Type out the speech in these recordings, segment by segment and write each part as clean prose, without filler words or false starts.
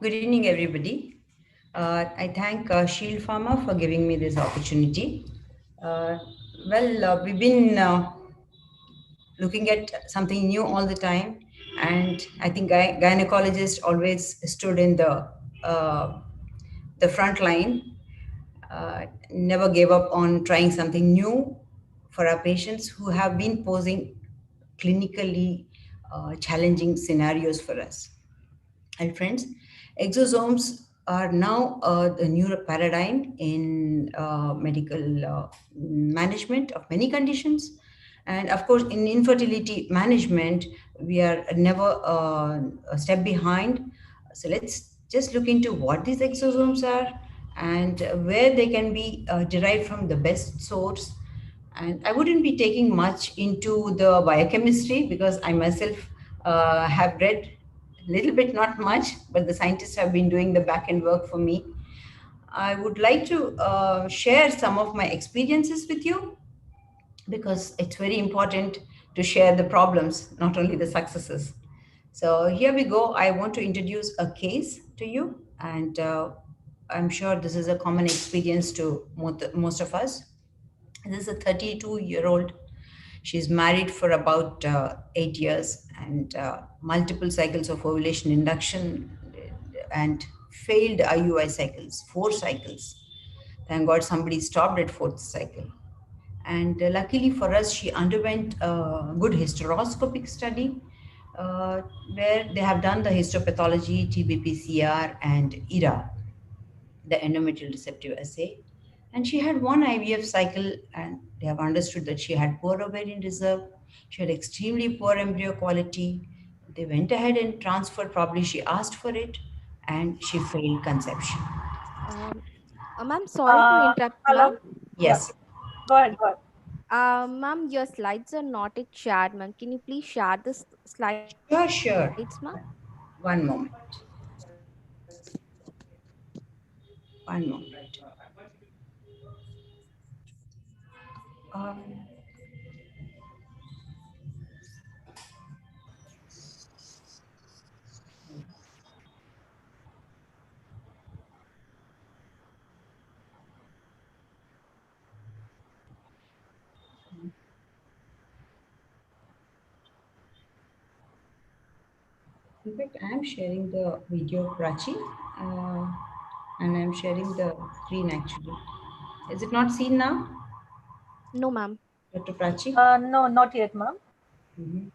Good evening, everybody. I thank Shield Pharma for giving me this opportunity. Uh, we've been looking at something new all the time, and I think gynecologists always stood in the front line, never gave up on trying something new for our patients who have been posing clinically challenging scenarios for us. And friends, exosomes are now the new paradigm in medical management of many conditions. And of course, in infertility management, we are never a step behind. So let's just look into what these exosomes are and where they can be derived from the best source. And I wouldn't be taking much into the biochemistry because I myself have read a little bit, not much, but the scientists have been doing the back end work for me. I would like to share some of my experiences with you because it's very important to share the problems, not only the successes. So here we go. I want to introduce a case to you, and I'm sure this is a common experience to most of us. This is a 32-year-old. She's married for about 8 years and multiple cycles of ovulation induction and failed IUI cycles, 4 cycles. Thank God somebody stopped at fourth cycle. And luckily for us, she underwent a good hysteroscopic study where they have done the histopathology, TB-PCR, and ERA, the endometrial receptive assay. And she had one IVF cycle, and they have understood that she had poor ovarian reserve. She had extremely poor embryo quality. They went ahead and transferred, probably she asked for it, and she failed conception. Um, Ma'am, sorry to interrupt, ma'am. Hello. Yeah. Yes, Go ahead. Go ahead. Ma'am, your slides are not yet shared, ma'am. Can you please share the slides, ma'am? sure, sure. One moment. One moment. Um, in fact, I am sharing the video, Prachi, uh, and I am sharing the screen actually. Is it not seen now, No, ma'am. Dr. Prachi? No, not yet, ma'am. Mm-hmm.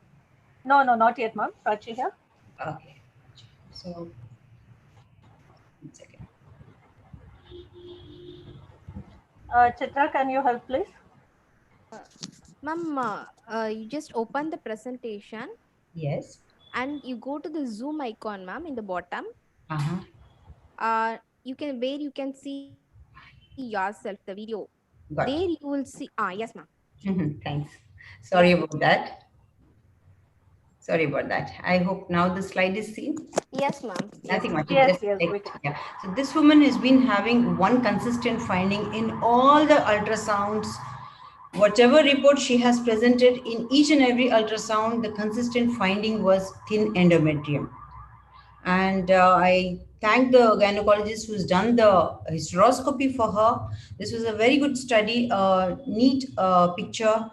No, no, not yet, ma'am. Prachi here. Okay. So, one second. Chitra, can you help, please? Ma'am, you just open the presentation Yes. and you go to the Zoom icon, ma'am, in the bottom. Uh-huh. You can see yourself, the video. There you will Got see. Yes, ma'am. it. Thanks. Yeah. Sorry about that. Sorry about that. I hope now the slide is seen. Yes, ma'am. Yes, Nothing ma'am. much. It's Yes, just yes, we like, can. yeah. So this woman has been having one consistent finding in all the ultrasounds. Whatever report she has presented in each and every ultrasound, the consistent finding was thin endometrium. And I thank the gynecologist who's done the hysteroscopy for her. This was a very good study, neat picture,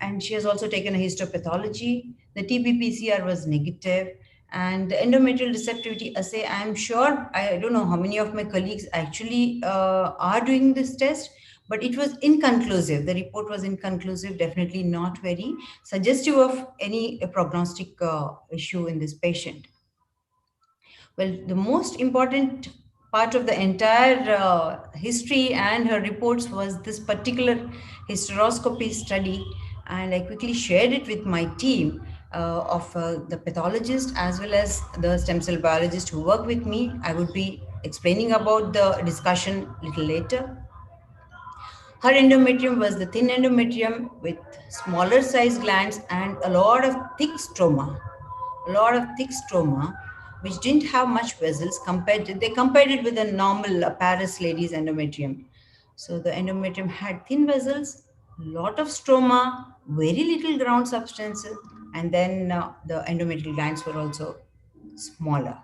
and she has also taken a histopathology. The TB-PCR was negative, and the endometrial receptivity assay. I'm sure I don't know how many of my colleagues actually are doing this test. But it was inconclusive. The report was inconclusive, definitely not very suggestive of any prognostic issue in this patient. Well, the most important part of the entire history and her reports was this particular hysteroscopy study, and I quickly shared it with my team of the pathologist as well as the stem cell biologist who work with me. I would be explaining about the discussion a little later. Her endometrium was the thin endometrium with smaller size glands and a lot of thick stroma. A lot of thick stroma, which didn't have much vessels they compared it with a normal Paris lady's endometrium. So the endometrium had thin vessels, lot of stroma, very little ground substance, and then the endometrial glands were also smaller.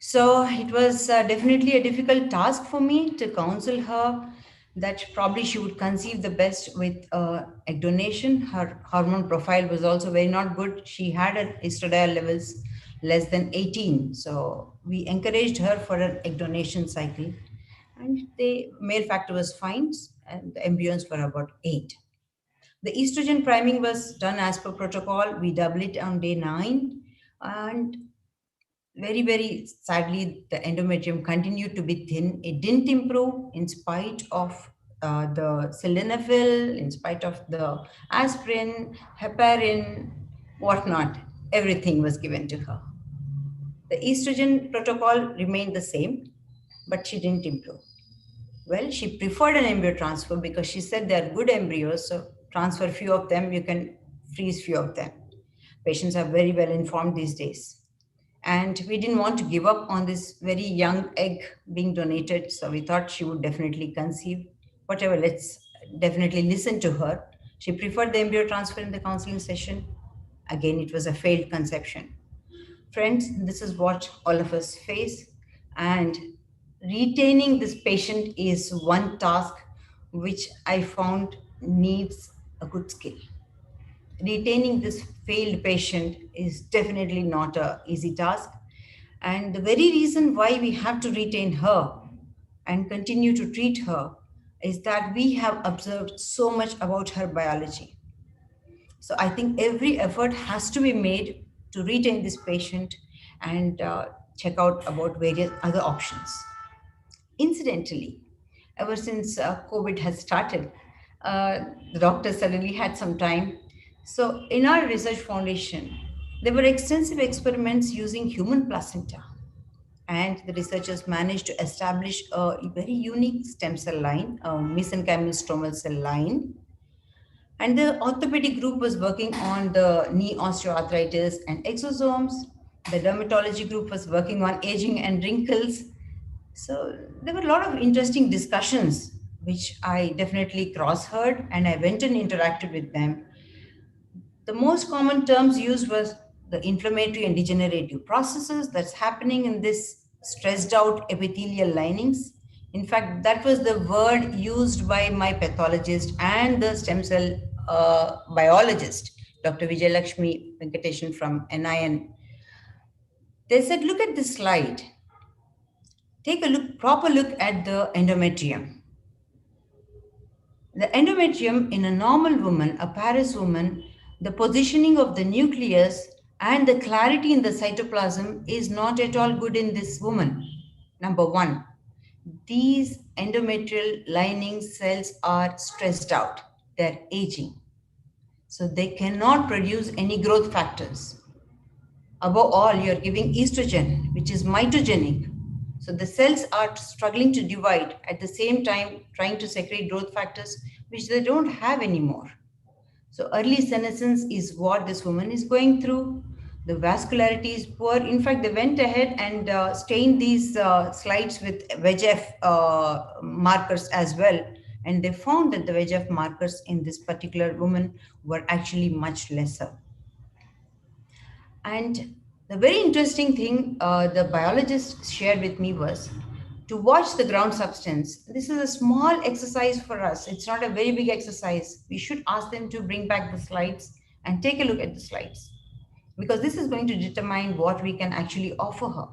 So it was definitely a difficult task for me to counsel her that probably she would conceive the best with egg donation. Her hormone profile was also very not good. She had her estradiol levels less than 18. So we encouraged her for an egg donation cycle. And the male factor was fine, and the embryos were about 8. The estrogen priming was done as per protocol. We double it on day 9. And very, very sadly, the endometrium continued to be thin. It didn't improve in spite of the sildenafil, in spite of the aspirin, heparin, whatnot. Everything was given to her. The estrogen protocol remained the same, but she didn't improve. Well, she preferred an embryo transfer because she said they are good embryos, so transfer few of them, you can freeze few of them. Patients are very well informed these days. And we didn't want to give up on this very young egg being donated, so we thought she would definitely conceive. Whatever, let's definitely listen to her. She preferred the embryo transfer in the counseling session. Again, it was a failed conception. Friends, this is what all of us face. And retaining this patient is one task which I found needs a good skill. Retaining this failed patient is definitely not a easy task. And the very reason why we have to retain her and continue to treat her is that we have observed so much about her biology. So I think every effort has to be made to retain this patient and check out about various other options. Incidentally, ever since COVID has started, the doctors suddenly had some time. So in our research foundation, there were extensive experiments using human placenta, and the researchers managed to establish a very unique stem cell line, a mesenchymal stromal cell line. And the orthopedic group was working on the knee osteoarthritis and exosomes. The dermatology group was working on aging and wrinkles. So there were a lot of interesting discussions, which I definitely cross heard, and I went and interacted with them. The most common terms used was the inflammatory and degenerative processes that's happening in this stressed out epithelial linings. In fact, that was the word used by my pathologist and the stem cell biologist, Dr. Vijayalakshmi Venkatesan from NIN. They said, look at this slide. Take a proper look at the endometrium. The endometrium in a normal woman, a Paris woman, the positioning of the nucleus and the clarity in the cytoplasm is not at all good in this woman. Number one, these endometrial lining cells are stressed out, they're aging. So they cannot produce any growth factors. Above all, you're giving estrogen, which is mitogenic. So the cells are struggling to divide at the same time trying to secrete growth factors, which they don't have anymore. So early senescence is what this woman is going through. The vascularity is poor. In fact, they went ahead and stained these slides with VEGF markers as well. And they found that the VEGF markers in this particular woman were actually much lesser. And the very interesting thing the biologist shared with me was to watch the ground substance. This is a small exercise for us. It's not a very big exercise. We should ask them to bring back the slides and take a look at the slides because this is going to determine what we can actually offer her.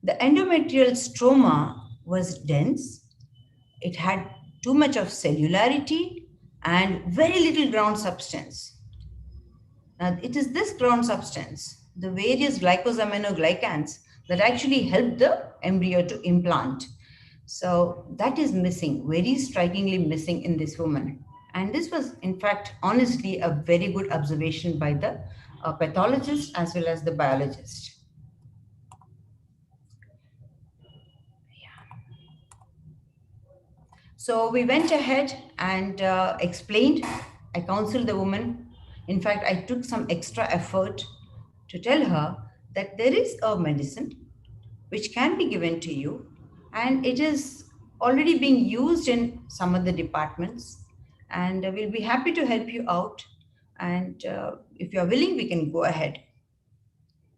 The endometrial stroma was dense. It had too much of cellularity and very little ground substance. Now, it is this ground substance, the various glycosaminoglycans, that actually help the embryo to implant. So that is missing, very strikingly missing in this woman. And this was, in fact, honestly, a very good observation by the pathologist as well as the biologist. So we went ahead and explained. I counseled the woman. In fact, I took some extra effort to tell her that there is a medicine which can be given to you, and it is already being used in some of the departments. And we'll be happy to help you out. And if you're willing, we can go ahead.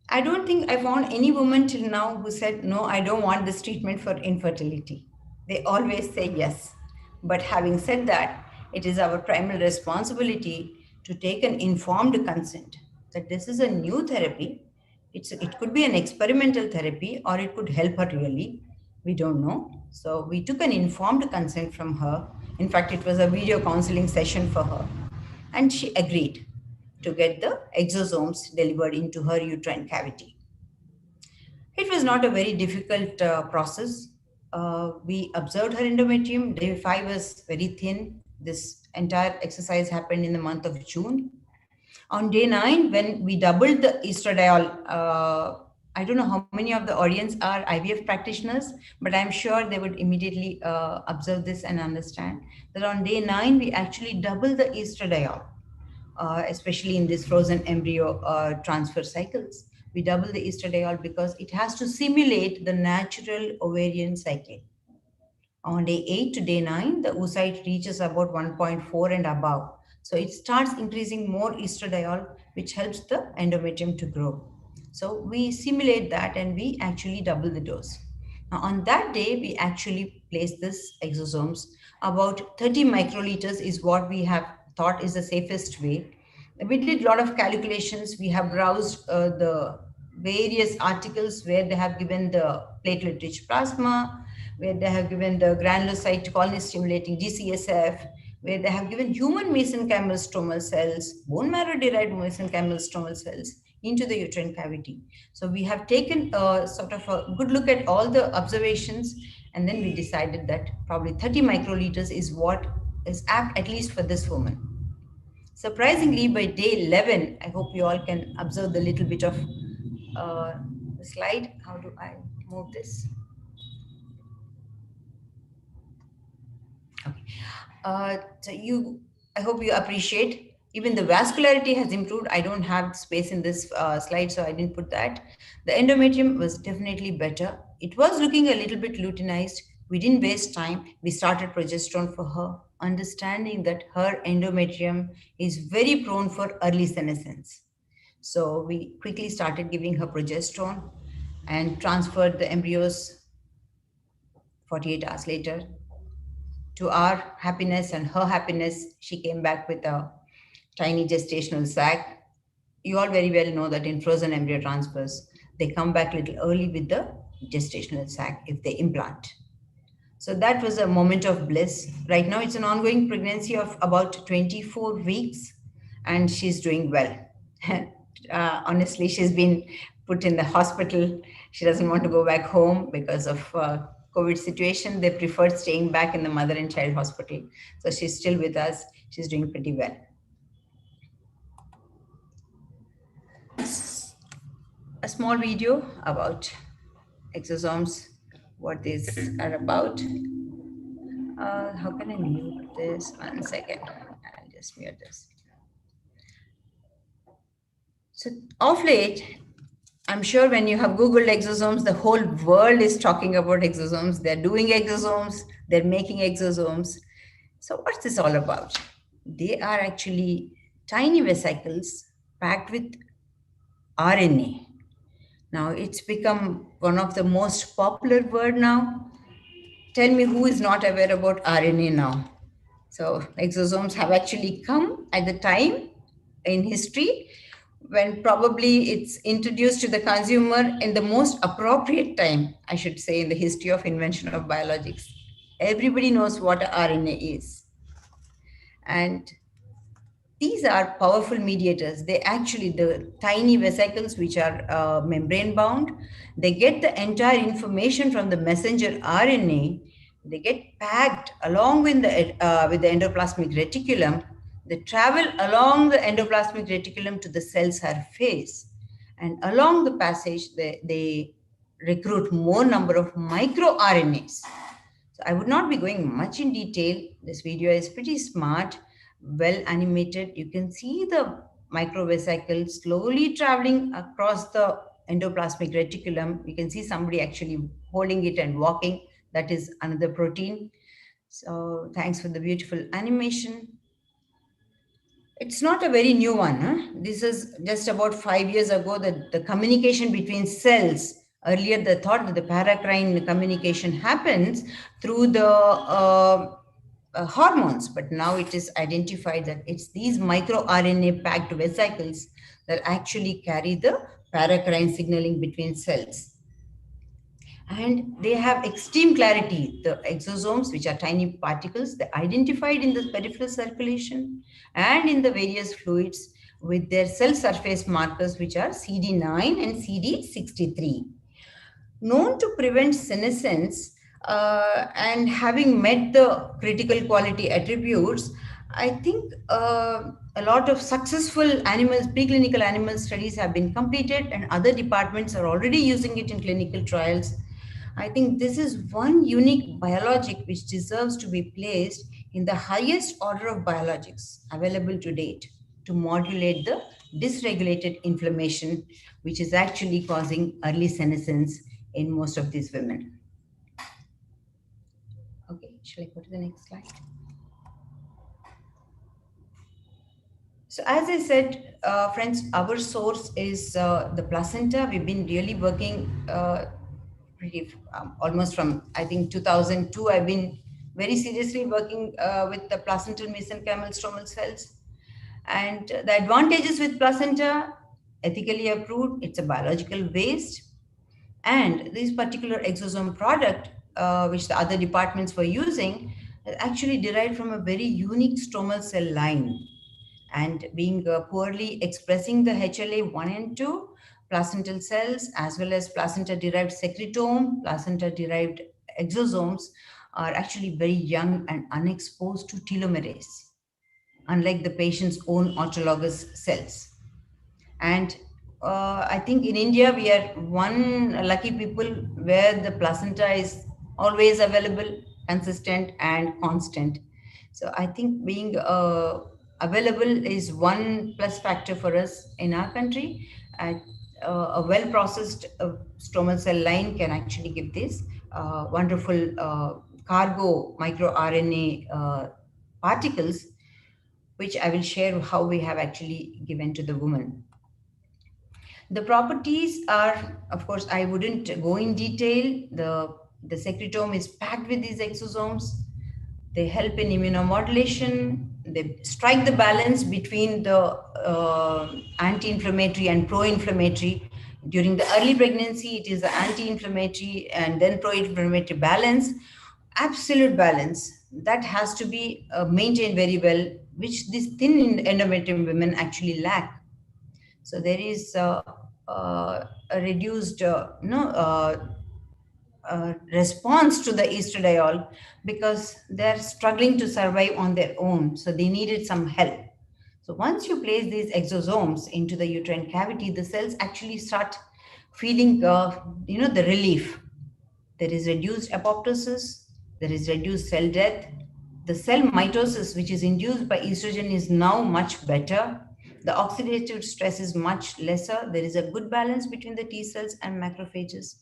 I don't think I found any woman till now who said, no, I don't want this treatment for infertility. They always say yes. But having said that, it is our primary responsibility to take an informed consent that this is a new therapy. It could be an experimental therapy or it could help her really. We don't know. So we took an informed consent from her. In fact, it was a video counseling session for her. And she agreed to get the exosomes delivered into her uterine cavity. It was not a very difficult process. We observed her endometrium. Day 5 was very thin. This entire exercise happened in the month of June. On day 9, when we doubled the estradiol, I don't know how many of the audience are IVF practitioners, but I'm sure they would immediately observe this and understand that on day 9, we actually doubled the estradiol, especially in these frozen embryo transfer cycles. We double the estradiol because it has to simulate the natural ovarian cycle. On day 8 to day 9, the oocyte reaches about 1.4 and above. So it starts increasing more estradiol, which helps the endometrium to grow. So we simulate that and we actually double the dose. Now, on that day, we actually place this exosomes. About 30 microliters is what we have thought is the safest way. We did a lot of calculations. We have browsed the various articles where they have given the platelet rich plasma, where they have given the granulocyte colony stimulating GCSF, where they have given human mesenchymal stromal cells, bone marrow derived mesenchymal stromal cells into the uterine cavity. So we have taken a sort of a good look at all the observations, and then we decided that probably 30 microliters is what is apt at least for this woman. Surprisingly, by day 11, I hope you all can observe the little bit of the slide. How do I move this? Okay. I hope you appreciate. Even the vascularity has improved. I don't have space in this slide, so I didn't put that. The endometrium was definitely better. It was looking a little bit luteinized. We didn't waste time. We started progesterone for her, understanding that her endometrium is very prone for early senescence. So we quickly started giving her progesterone and transferred the embryos 48 hours later. To our happiness and her happiness, she came back with a tiny gestational sac. You all very well know that in frozen embryo transfers, they come back a little early with the gestational sac if they implant. So that was a moment of bliss. Right now, it's an ongoing pregnancy of about 24 weeks, and she's doing well. Honestly, she's been put in the hospital. She doesn't want to go back home because of COVID situation. They preferred staying back in the mother and child hospital. So she's still with us. She's doing pretty well. A small video about exosomes, what these are about. How can I mute this? 1 second. I'll just mute this. So of late, I'm sure when you have Googled exosomes, the whole world is talking about exosomes. They're doing exosomes, they're making exosomes. So what's this all about? They are actually tiny vesicles packed with RNA. Now it's become one of the most popular word now. Tell me who is not aware about RNA now? So exosomes have actually come at the time in history when probably it's introduced to the consumer in the most appropriate time, I should say, in the history of invention of biologics. Everybody knows what RNA is. And these are powerful mediators. They actually, the tiny vesicles which are membrane bound, they get the entire information from the messenger RNA. They get packed along with the endoplasmic reticulum. They travel along the endoplasmic reticulum to the cell surface. And along the passage, they recruit more number of microRNAs. So I would not be going much in detail. This video is pretty smart, well animated. You can see the microvesicle slowly traveling across the endoplasmic reticulum. You can see somebody actually holding it and walking. That is another protein. So thanks for the beautiful animation. It's not a very new one. Huh? This is just about 5 years ago that the communication between cells. Earlier, the thought that the paracrine communication happens through the hormones, but now it is identified that it's these microRNA packed vesicles that actually carry the paracrine signaling between cells, and they have extreme clarity. The exosomes, which are tiny particles, they're identified in the peripheral circulation and in the various fluids with their cell surface markers, which are CD9 and CD63, known to prevent senescence. And having met the critical quality attributes, I think a lot of successful animals, preclinical animal studies have been completed, and other departments are already using it in clinical trials. I think this is one unique biologic which deserves to be placed in the highest order of biologics available to date to modulate the dysregulated inflammation, which is actually causing early senescence in most of these women. Okay, shall I go to the next slide? So, as I said, friends, our source is the placenta. We've been really working almost from, I think, 2002. I've been very seriously working with the placental mesenchymal stromal cells. And the advantages with placenta, ethically approved, it's a biological waste. And this particular exosome product, which the other departments were using, actually derived from a very unique stromal cell line. And being poorly expressing the HLA1 and 2, placental cells, as well as placenta derived secretome, placenta derived exosomes, are actually very young and unexposed to telomerase, unlike the patient's own autologous cells. And I think in India, we are one lucky people where the placenta is always available, consistent, and constant. So I think being available is one plus factor for us in our country. And, a well processed stromal cell line can actually give this wonderful cargo microRNA particles, which I will share how we have actually given to the woman. The properties are, of course, I wouldn't go in detail. The secretome is packed with these exosomes. They help in immunomodulation. They strike the balance between the anti-inflammatory and pro-inflammatory. During the early pregnancy, it is the anti-inflammatory and then pro-inflammatory balance, absolute balance. That has to be maintained very well, which these thin endometrium women actually lack. So there is a reduced response to the estradiol because they're struggling to survive on their own. So they needed some help. So once you place these exosomes into the uterine cavity, the cells actually start feeling, the relief. There is reduced apoptosis, there is reduced cell death. The cell mitosis, which is induced by estrogen, is now much better. The oxidative stress is much lesser. There is a good balance between the T cells and macrophages.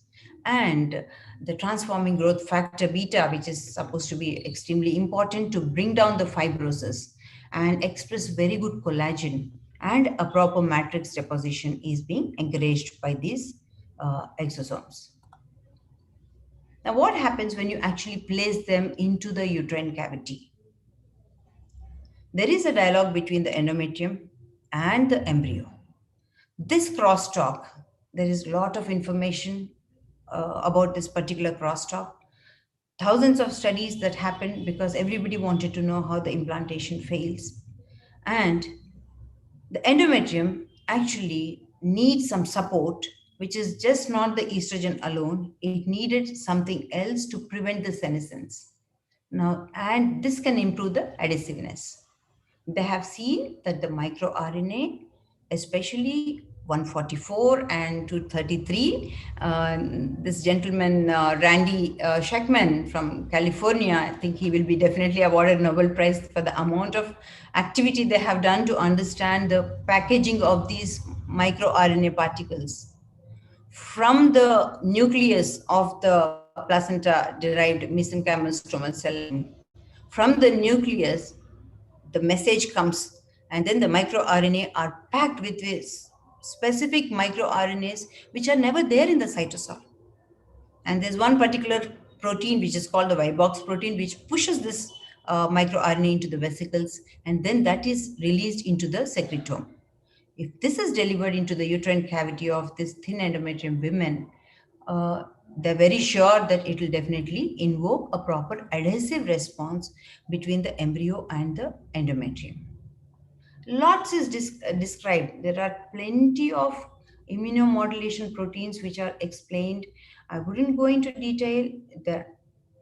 And the transforming growth factor beta, which is supposed to be extremely important to bring down the fibrosis and express very good collagen, and a proper matrix deposition is being encouraged by these exosomes. Now, what happens when you actually place them into the uterine cavity? There is a dialogue between the endometrium and the embryo. This crosstalk, there is a lot of information about this particular crosstalk. Thousands of studies that happened because everybody wanted to know how the implantation fails. And the endometrium actually needs some support, which is just not the estrogen alone. It needed something else to prevent the senescence. Now, and this can improve the adhesiveness. They have seen that the microRNA, especially 144 and 233, this gentleman, Randy Sheckman from California, I think he will be definitely awarded Nobel Prize for the amount of activity they have done to understand the packaging of these microRNA particles from the nucleus of the placenta-derived mesenchymal stromal cell line. From the nucleus, the message comes And then the microRNA are packed with this specific microRNAs which are never there in the cytosol. And there's one particular protein which is called the Vibox protein, which pushes this microRNA into the vesicles, and then that is released into the secretome. If this is delivered into the uterine cavity of this thin endometrium women, they're very sure that it will definitely invoke a proper adhesive response between the embryo and the endometrium. Lots is described. There are plenty of immunomodulation proteins which are explained. I wouldn't go into detail. There are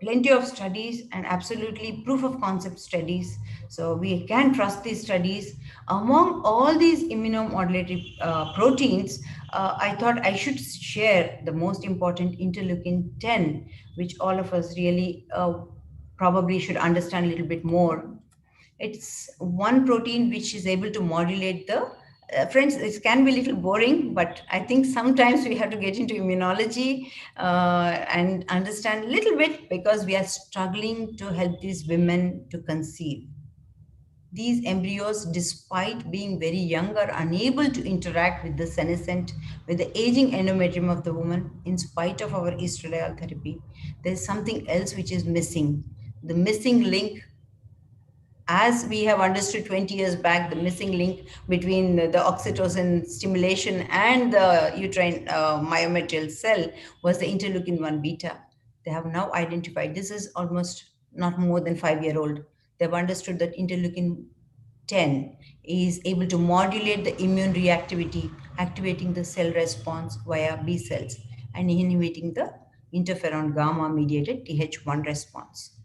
plenty of studies and absolutely proof of concept studies. So we can trust these studies. Among all these immunomodulatory proteins, I thought I should share the most important interleukin 10, which all of us really probably should understand a little bit more. It's one protein which is able to modulate the friends. It can be a little boring, but I think sometimes we have to get into immunology and understand a little bit, because we are struggling to help these women to conceive. These embryos, despite being very young, are unable to interact with the senescent, with the aging endometrium of the woman, in spite of our estradiol therapy. There's something else which is missing. The missing link, as we have understood 20 years back, the missing link between the oxytocin stimulation and the uterine myometrial cell was the interleukin 1 beta. They have now identified, this is almost not more than 5 year old. They've understood that interleukin 10 is able to modulate the immune reactivity, activating the cell response via B cells and inhibiting the interferon gamma mediated Th1 response.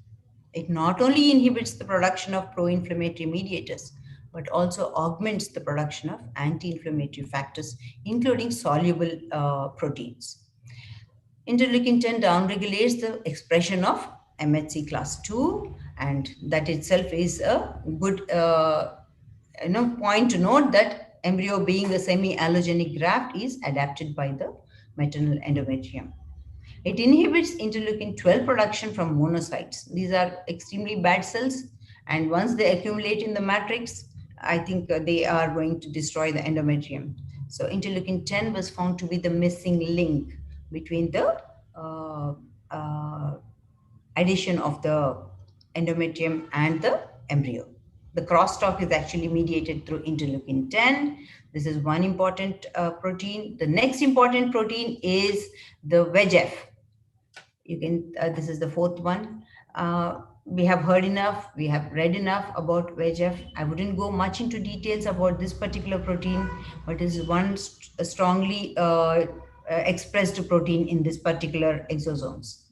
It not only inhibits the production of pro-inflammatory mediators, but also augments the production of anti-inflammatory factors, including soluble proteins. Interleukin 10 downregulates the expression of MHC class 2, and that itself is a good point to note, that embryo, being a semi-allogenic graft, is adapted by the maternal endometrium. It inhibits interleukin 12 production from monocytes. These are extremely bad cells, and once they accumulate in the matrix, I think they are going to destroy the endometrium. So interleukin 10 was found to be the missing link between the uh, uh, addition of the endometrium and the embryo. The crosstalk is actually mediated through interleukin 10. This is one important protein. The next important protein is the VEGF. You can, this is the fourth one. We have heard enough, we have read enough about VEGF. I wouldn't go much into details about this particular protein, but it is one strongly expressed protein in this particular exosomes.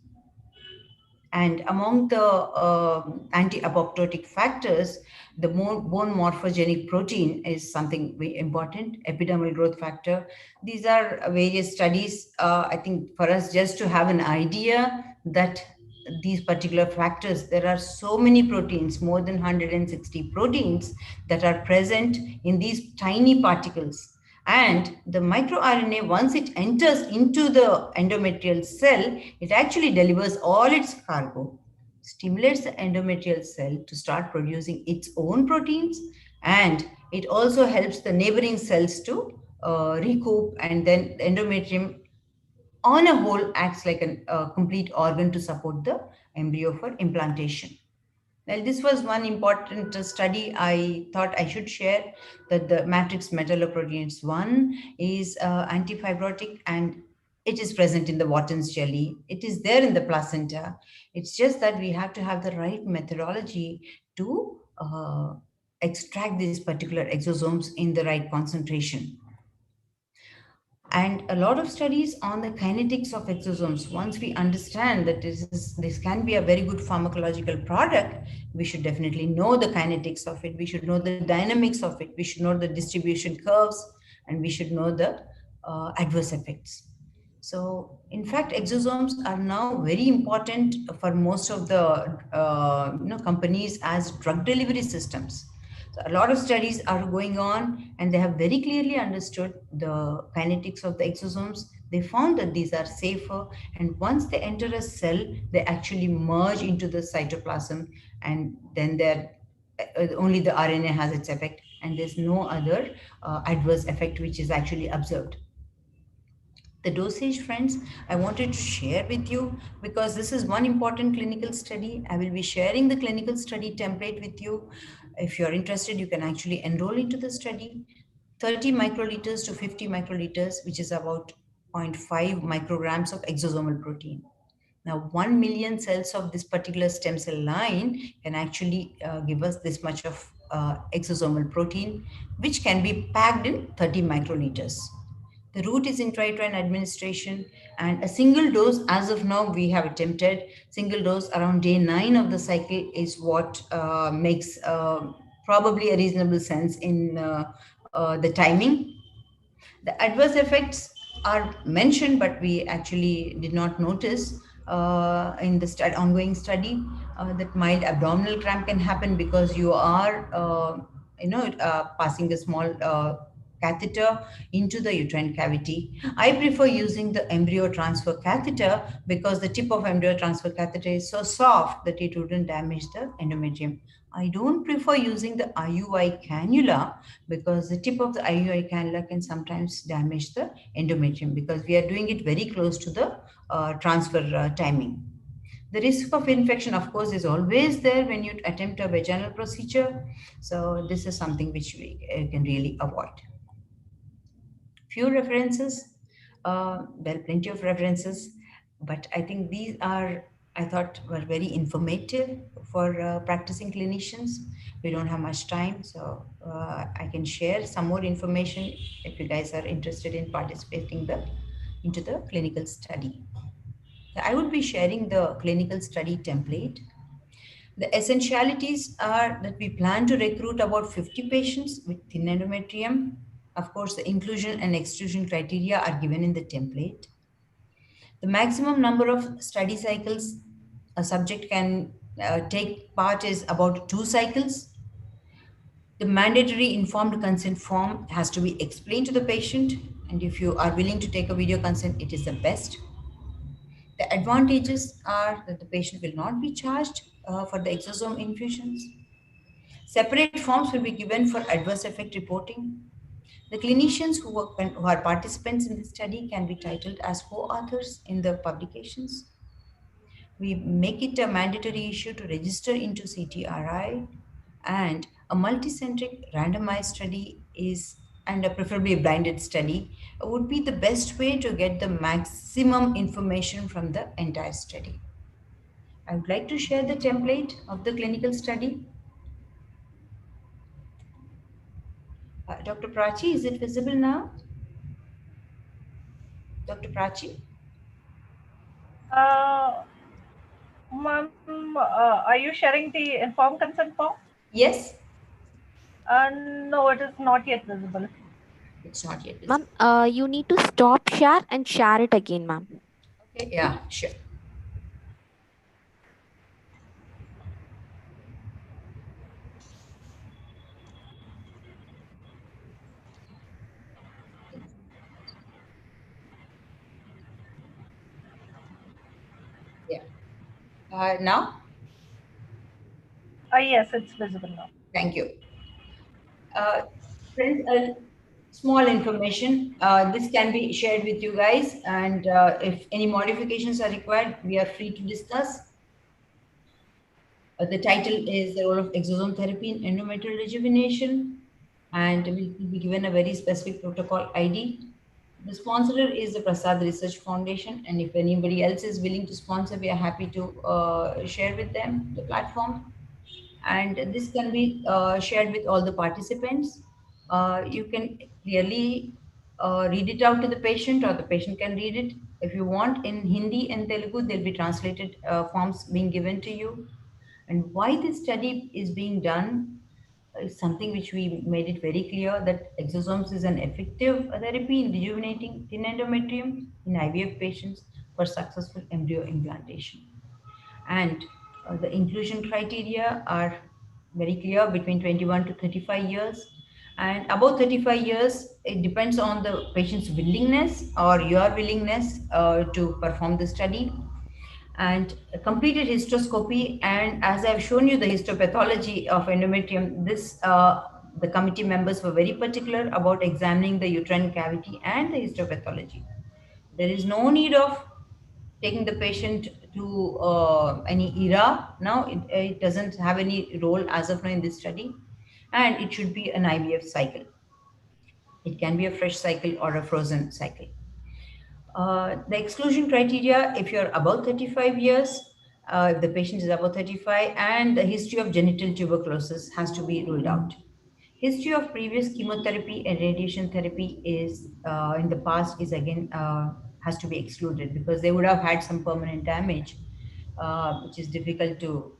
And among the anti-apoptotic factors, the bone morphogenic protein is something very important, epidermal growth factor. These are various studies, I think, for us just to have an idea that these particular factors, there are so many proteins, more than 160 proteins that are present in these tiny particles. And the microRNA, once it enters into the endometrial cell, it actually delivers all its cargo, stimulates the endometrial cell to start producing its own proteins, and it also helps the neighboring cells to recoup, and then the endometrium on a whole acts like a complete organ to support the embryo for implantation. Well, this was one important study I thought I should share, that the matrix metalloproteins 1 is antifibrotic, and it is present in the Watten's jelly. It is there in the placenta. It's just that we have to have the right methodology to extract these particular exosomes in the right concentration. And a lot of studies on the kinetics of exosomes. Once we understand that this can be a very good pharmacological product, we should definitely know the kinetics of it. We should know the dynamics of it. We should know the distribution curves, and we should know the adverse effects. So, in fact, exosomes are now very important for most of the companies as drug delivery systems. So a lot of studies are going on, and they have very clearly understood the kinetics of the exosomes. They found that these are safer, and once they enter a cell, they actually merge into the cytoplasm, and then only the RNA has its effect, and there's no other adverse effect which is actually observed. The dosage, friends, I wanted to share with you because this is one important clinical study. I will be sharing the clinical study template with you. If you're interested, you can actually enroll into the study. 30 microliters to 50 microliters, which is about zero point 0.5 micrograms of exosomal protein. Now, 1 million cells of this particular stem cell line can actually give us this much of exosomal protein, which can be packed in 30 microliters. The route is intrauterine administration, and a single dose, as of now, we have attempted single dose around day 9 of the cycle is what makes probably a reasonable sense in the timing. The adverse effects are mentioned, but we actually did not notice in the ongoing study that mild abdominal cramp can happen because you are, passing a small catheter into the uterine cavity. I prefer using the embryo transfer catheter because the tip of embryo transfer catheter is so soft that it wouldn't damage the endometrium. I don't prefer using the IUI cannula because the tip of the IUI cannula can sometimes damage the endometrium because we are doing it very close to the transfer timing. The risk of infection, of course, is always there when you attempt a vaginal procedure. So this is something which we can really avoid. Few references, well, plenty of references, but I think these are, I thought, were very informative for practicing clinicians. We don't have much time, so I can share some more information if you guys are interested in participating into the clinical study. I would be sharing the clinical study template. The essentialities are that we plan to recruit about 50 patients with thin endometrium. Of course, the inclusion and exclusion criteria are given in the template. The maximum number of study cycles a subject can take part is about 2 cycles. The mandatory informed consent form has to be explained to the patient, and if you are willing to take a video consent, it is the best. The advantages are that the patient will not be charged for the exosome infusions. Separate forms will be given for adverse effect reporting. The clinicians who are participants in the study can be titled as co-authors in the publications. We make it a mandatory issue to register into CTRI, and a multicentric randomized study is, and a preferably a blinded study, would be the best way to get the maximum information from the entire study. I would like to share the template of the clinical study. Dr. Prachi, is it visible now? Dr. Prachi? Uh, Ma'am, are you sharing the informed consent form? Yes? No, it is not yet visible. It's not yet Ma'am, visible. you need to stop share and share it again, ma'am. Okay, yeah, sure. Yeah. Now, Yes, it's visible now. thank you. Uh, Friends, small information. This can be shared with you guys, and if any modifications are required, we are free to discuss. The title is The Role of Exosome Therapy in Endometrial Rejuvenation, and we will be given a very specific protocol ID. The sponsor is the Prasad Research Foundation, and if anybody else is willing to sponsor, we are happy to share with them the platform. And this can be shared with all the participants. You can clearly read it out to the patient, or the patient can read it. If you want in Hindi and Telugu, there'll be translated forms being given to you. And why this study is being done is something which we made it very clear that exosomes is an effective therapy in rejuvenating thin endometrium in IVF patients for successful embryo implantation. And the inclusion criteria are very clear between 21 to 35 years. And above 35 years, it depends on the patient's willingness or your willingness to perform the study. And a completed hysteroscopy, and as I've shown you the histopathology of endometrium, this The committee members were very particular about examining the uterine cavity and the histopathology. There is no need of taking the patient to any era now. It doesn't have any role as of now in this study, and it should be an IVF cycle. It can be a fresh cycle or a frozen cycle. The exclusion criteria, if you're above 35 years, if the patient is above 35, and the history of genital tuberculosis has to be ruled out. History of previous chemotherapy and radiation therapy is in the past is again has to be excluded because they would have had some permanent damage, which is difficult to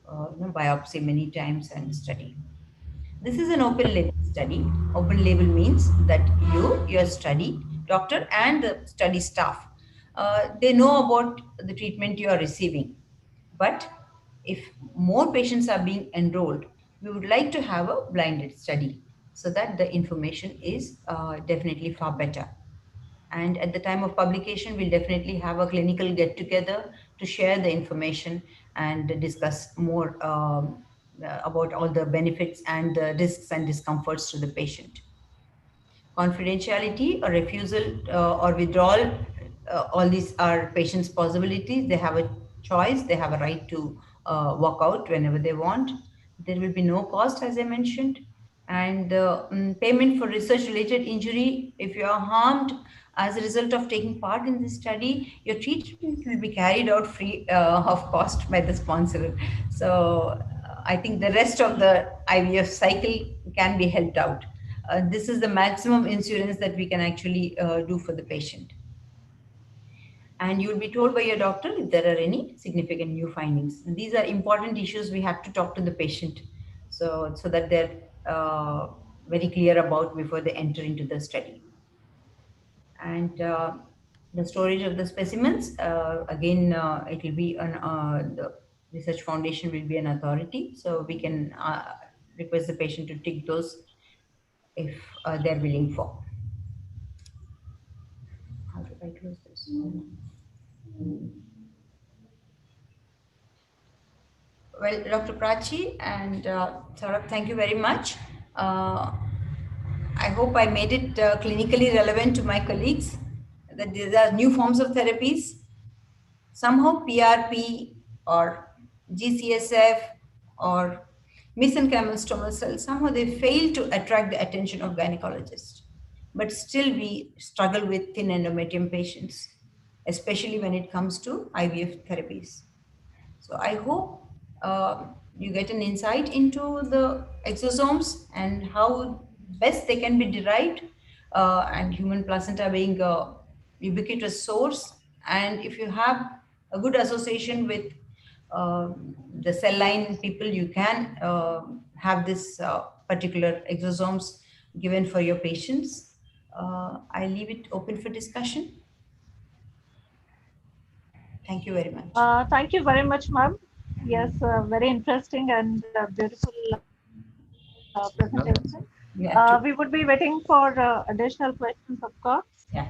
biopsy many times and study. This is an open label study. Open label means that your study, doctor, and the study staff, they know about the treatment you are receiving. But if more patients are being enrolled, we would like to have a blinded study so that the information is definitely far better. And at the time of publication, we'll definitely have a clinical get together to share the information and discuss more about all the benefits and the risks and discomforts to the patient. Confidentiality or refusal or withdrawal, all these are patients' possibilities. They have a choice, they have a right to walk out whenever they want. There will be no cost, as I mentioned. And payment for research related injury, if you are harmed as a result of taking part in this study, your treatment will be carried out free of cost by the sponsor. So I think the rest of the IVF cycle can be helped out. This is the maximum insurance that we can actually do for the patient. And you will be told by your doctor if there are any significant new findings. And these are important issues we have to talk to the patient, so that they're very clear about before they enter into the study. And the storage of the specimens, again, it will be the research foundation will be an authority, so we can request the patient to tick those if they're willing for. How do I close this? Well, Dr. Prachi and Saurabh, thank you very much. Uh, I hope I made it clinically relevant to my colleagues that these are new forms of therapies. Somehow PRP or GCSF or mesenchymal stromal cells, somehow they fail to attract the attention of gynecologists. But still we struggle with thin endometrium patients, especially when it comes to IVF therapies. So I hope uh, you get an insight into the exosomes and how best they can be derived, and human placenta being a ubiquitous source. And if you have a good association with uh, the cell line people, you can have this particular exosomes given for your patients. I leave it open for discussion. Thank you very much. Thank you very much, ma'am. Yes, very interesting and beautiful presentation. We would be Yeah, waiting for additional questions, of course. yeah.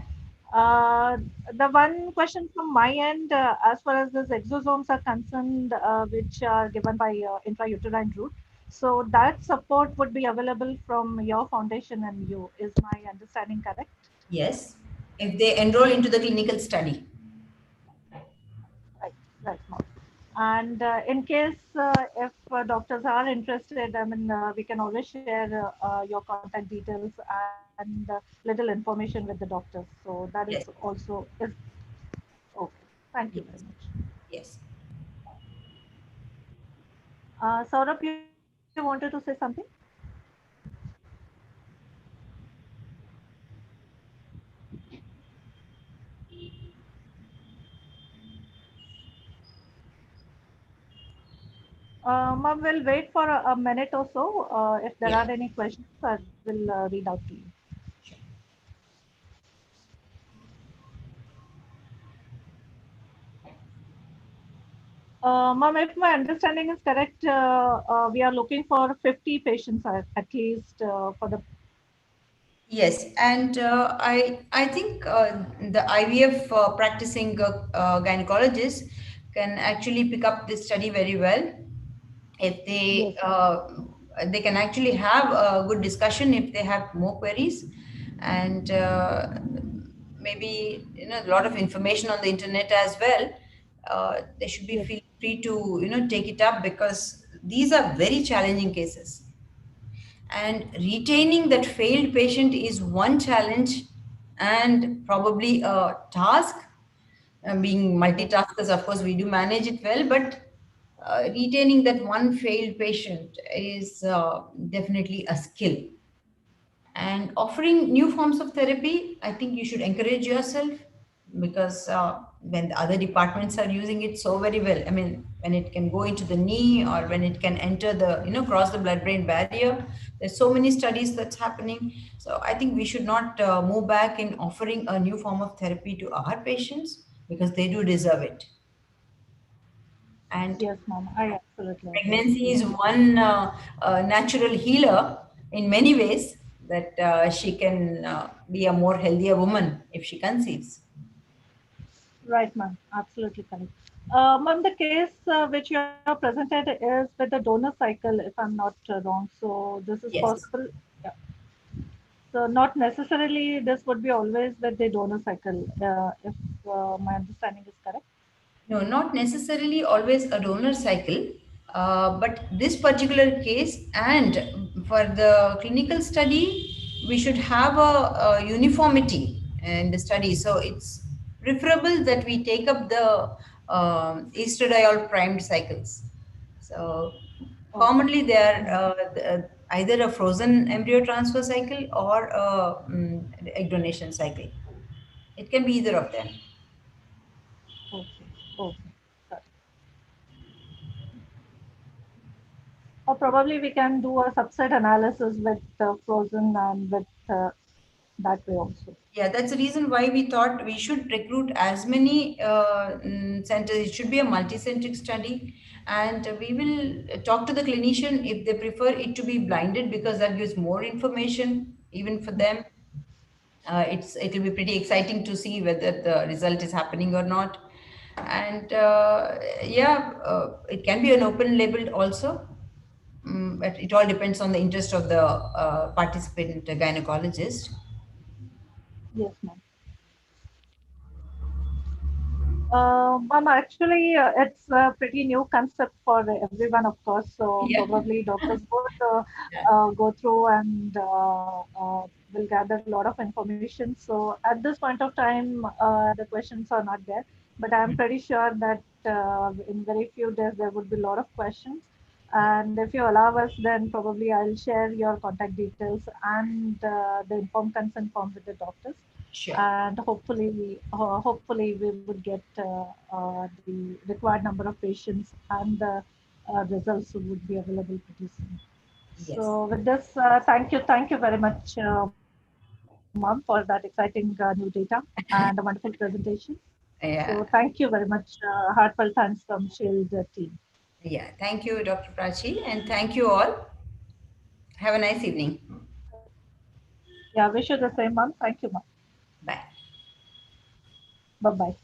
The one question from my end, as far as these exosomes are concerned, which are given by intrauterine route, so that support would be available from your foundation and you. Is my understanding correct? Yes, if they enroll into the clinical study. Right, right, ma'am. And in case if doctors are interested, I mean, we can always share your contact details and little information with the doctors. So that is Yes, also is okay. Thank you yes, very much. yes. Saurabh, you wanted to say something? Ma'am, we'll wait for a minute or so. If there Yeah, are any questions, I will read out to you. sure. Ma'am, if my understanding is correct, we are looking for 50 patients at least for the. Yes, and I think the IVF practicing gynecologists can actually pick up this study very well if Yes, they ma'am. they can actually have a good discussion if they have more queries. And maybe, a lot of information on the internet as well. They should be Yes. feel free to, take it up, because these are very challenging cases. And retaining that failed patient is one challenge, and probably a task. Being Yes. multitaskers, of course, we do manage it well, but retaining that one failed patient is definitely a skill. And offering new forms of therapy, I think you should encourage yourself, because when the other departments are using it so very well, I mean, when it can go into the knee, or when it can enter the, cross the blood brain barrier, there's so many studies that's happening. So I think we should not move back in offering a new form of therapy to our patients, because they do deserve it. And Yes, ma'am. I absolutely agree. pregnancy Yes. is one natural healer in many ways, that she can be a more healthier woman if she conceives. Right, ma'am. Absolutely correct. Ma'am, the case which you have presented is with the donor cycle, if I'm not wrong. So this is Yes. possible. Yeah. So not necessarily this would be always with the donor cycle, if my understanding is correct. No, not necessarily always a donor cycle, but this particular case, and for the clinical study, we should have a uniformity in the study. So it's preferable that we take up the estradiol primed cycles. So Okay. commonly they are Okay. either a frozen embryo transfer cycle or a egg donation cycle. It can be either of them. Okay. Okay. Got it. Or probably we can do a subset analysis with frozen and with that way also. Yeah, that's the reason why we thought we should recruit as many centers. It should be a multi-centric study, and we will talk to the clinician if they prefer it to be blinded, because that gives more information even for them. It'll be pretty exciting to see whether the result is happening or not. And yeah, it can be an open label also, but it all depends on the interest of the participant gynecologist. Yes, ma'am. Actually, it's a pretty new concept for everyone, of course. So Yeah. probably doctors would go through and will gather a lot of information. So at this point of time, the questions are not there, but I'm pretty sure that in very few days there would be a lot of questions. Yeah. And if you allow us, then probably I'll share your contact details and the informed consent form with the doctors, Sure. and hopefully we would get the required number of patients, and the results would be available pretty soon. Yes. So with this, thank you very much, ma'am, for that exciting new data and a wonderful presentation. So thank you Yeah. very much. Heartfelt thanks from Shield team. Yeah. Thank you, Dr. Prachi, and thank you all. Have a nice evening. Yeah, wish you the same, ma'am. Thank you, ma'am. Bye. Bye bye.